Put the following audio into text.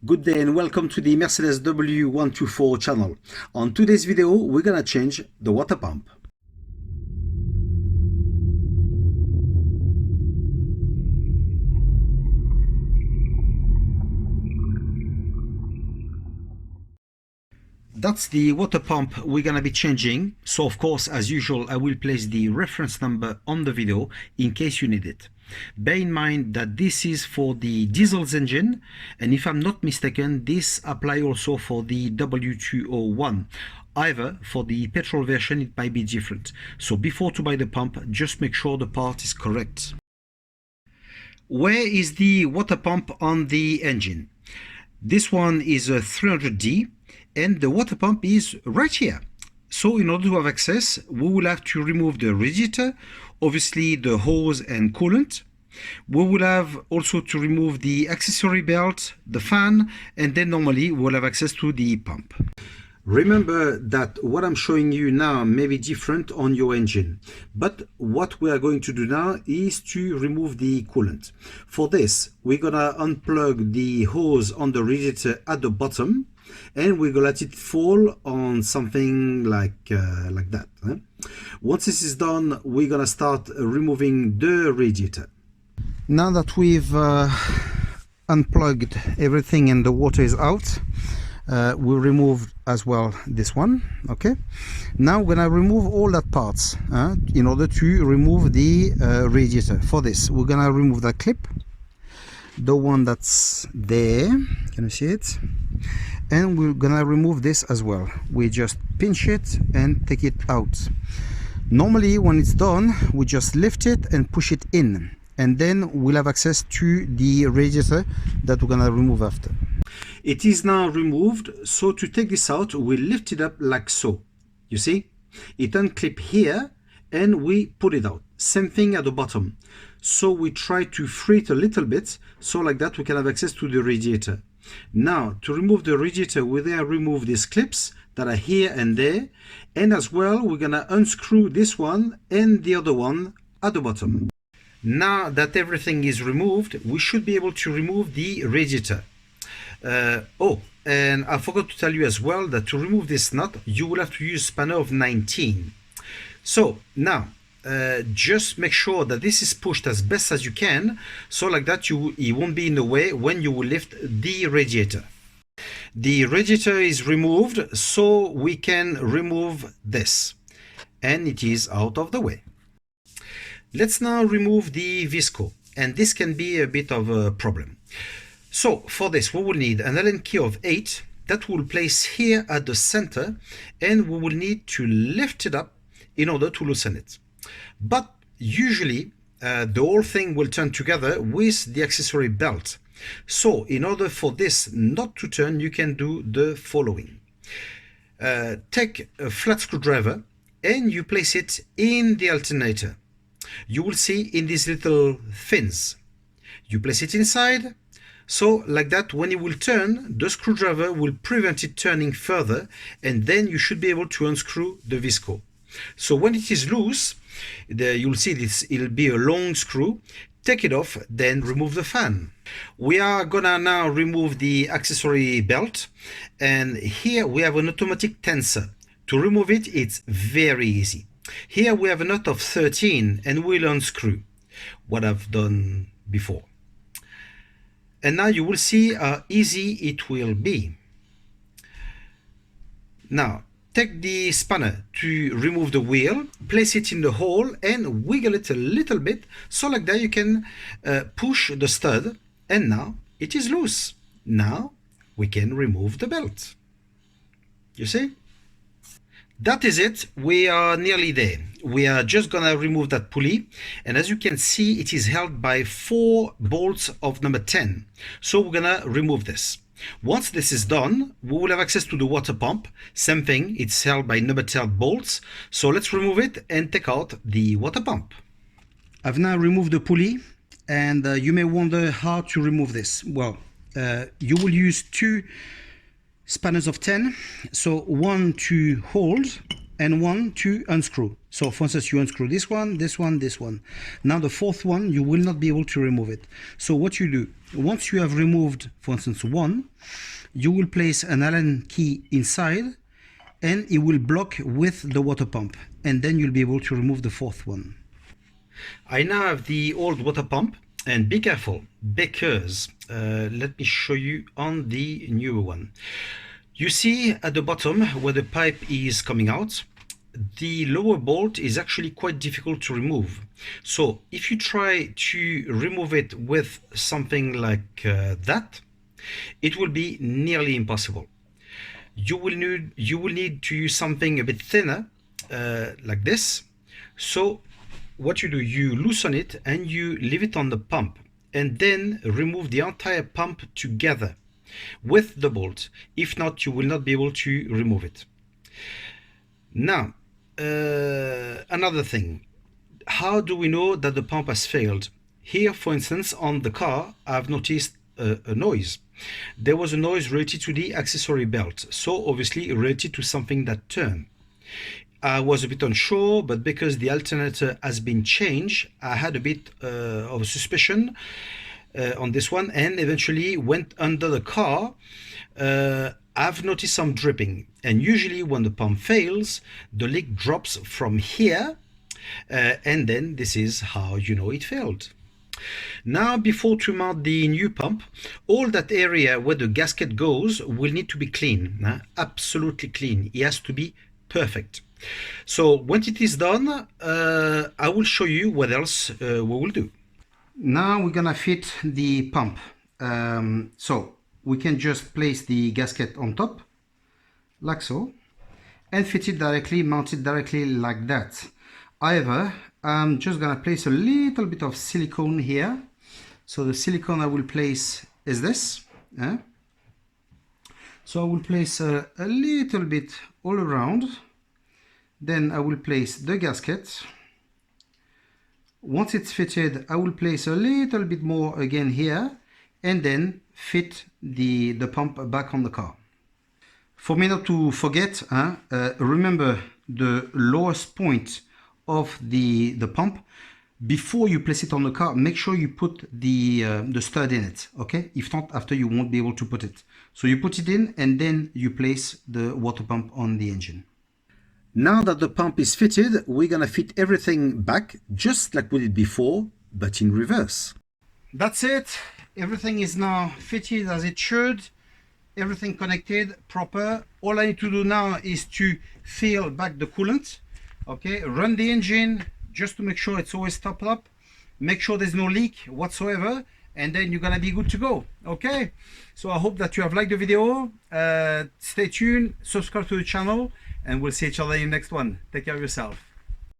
Good day and welcome to the Mercedes W124 channel. On today's video, we're gonna change the water pump. That's the water pump we're gonna be changing. So of course, as usual, I will place the reference number on the video in case you need it. Bear in mind that this is for the diesel's engine, and if I'm not mistaken, this applies also for the W201. However, for the petrol version, it might be different. So before to buy the pump, just make sure the part is correct. Where is the water pump on the engine? This one is a 300D, and the water pump is right here. So in order to have access, we will have to remove the radiator, obviously the hose and coolant. We will have also to remove the accessory belt, the fan, and then normally we'll have access to the pump. Remember that what I'm showing you now may be different on your engine, but what we are going to do now is to remove the coolant. For this, we're gonna unplug the hose on the radiator at the bottom, and we're gonna let it fall on something like that. Once this is done, we're gonna start removing the radiator. Now that we've unplugged everything and the water is out, we'll remove as well this one. Okay, now we're gonna remove all that parts in order to remove the radiator. For this, we're gonna remove that clip, the one that's there, can you see it? And we're gonna remove this as well. We just pinch it and take it out. Normally when it's done, we just lift it and push it in, and then we'll have access to the radiator that we're gonna remove after. It is now removed, so to take this out, we lift it up like so. You see? It unclip here and we put it out. Same thing at the bottom. So we try to free it a little bit, so like that we can have access to the radiator. Now, to remove the radiator, we then remove these clips that are here and there, and as well we're gonna unscrew this one and the other one at the bottom. Now that everything is removed, we should be able to remove the radiator. And I forgot to tell you as well that to remove this nut, you will have to use a spanner of 19. So now, just make sure that this is pushed as best as you can, so like that it won't be in the way when you will lift the radiator. The radiator is removed, so we can remove this, and it is out of the way. Let's now remove the visco, and this can be a bit of a problem. So for this, we will need an Allen key of 8 that we'll place here at the center, and we will need to lift it up in order to loosen it. But usually the whole thing will turn together with the accessory belt. So in order for this not to turn, you can do the following. Take a flat screwdriver and you place it in the alternator. You will see in these little fins. You place it inside. So like that, when it will turn, the screwdriver will prevent it turning further, and then you should be able to unscrew the visco. So when it is loose, you'll see this, it'll be a long screw. Take it off, then remove the fan. We are gonna now remove the accessory belt, and here we have an automatic tensor. To remove it, it's very easy. Here we have a nut of 13, and we'll unscrew what I've done before. And now you will see how easy it will be. Now, take the spanner to remove the wheel, place it in the hole and wiggle it a little bit, so like that you can push the stud, and now it is loose. Now we can remove the belt. You see? That is it. We are nearly there. We are just gonna remove that pulley, and as you can see, it is held by 4 bolts of number 10. So we're gonna remove this. Once this is done, we will have access to the water pump. Same thing, it's held by number 10 bolts. So let's remove it and take out the water pump. I've now removed the pulley, and you may wonder how to remove this. Well, you will use 2 spanners of 10, so one to hold and one to unscrew. So for instance, you unscrew this one, this one, this one. Now the fourth one, you will not be able to remove it. So what you do, once you have removed, for instance, one, you will place an Allen key inside and it will block with the water pump. And then you'll be able to remove the fourth one. I now have the old water pump, and be careful because let me show you on the newer one. You see at the bottom where the pipe is coming out, the lower bolt is actually quite difficult to remove. So if you try to remove it with something like that, it will be nearly impossible. You will need to use something a bit thinner, like this. So what you do, you loosen it and you leave it on the pump, and then remove the entire pump together with the bolt. If not, you will not be able to remove it. Now, another thing, how do we know that the pump has failed? Here, for instance, on the car, I've noticed a noise. There was a noise related to the accessory belt, so obviously related to something that turned. I was a bit unsure, but because the alternator has been changed, I had a bit of a suspicion on this one, and eventually went under the car. I've noticed some dripping, and usually when the pump fails, the leak drops from here, and then this is how you know it failed. Now, before to mount the new pump, all that area where the gasket goes will need to be clean, absolutely clean. It has to be perfect. So when it is done, I will show you what else we will do. Now we're gonna fit the pump. So we can just place the gasket on top, like so, and fit it directly, mount it directly like that. However, I'm just gonna place a little bit of silicone here. So the silicone I will place is this. So I will place a little bit all around. Then I will place the gasket. Once it's fitted, I will place a little bit more again here, and then fit the pump back on the car. For me not to forget, remember the lowest point of the pump. Before you place it on the car, make sure you put the stud in it, okay? If not, after you won't be able to put it. So you put it in, and then you place the water pump on the engine. Now that the pump is fitted, we're gonna fit everything back just like we did before, but in reverse. That's it. Everything is now fitted as it should. Everything connected, proper. All I need to do now is to fill back the coolant. Okay, run the engine just to make sure it's always topped up. Make sure there's no leak whatsoever, and then you're gonna be good to go. Okay, so I hope that you have liked the video. Stay tuned, subscribe to the channel, and we'll see each other in the next one. Take care of yourself.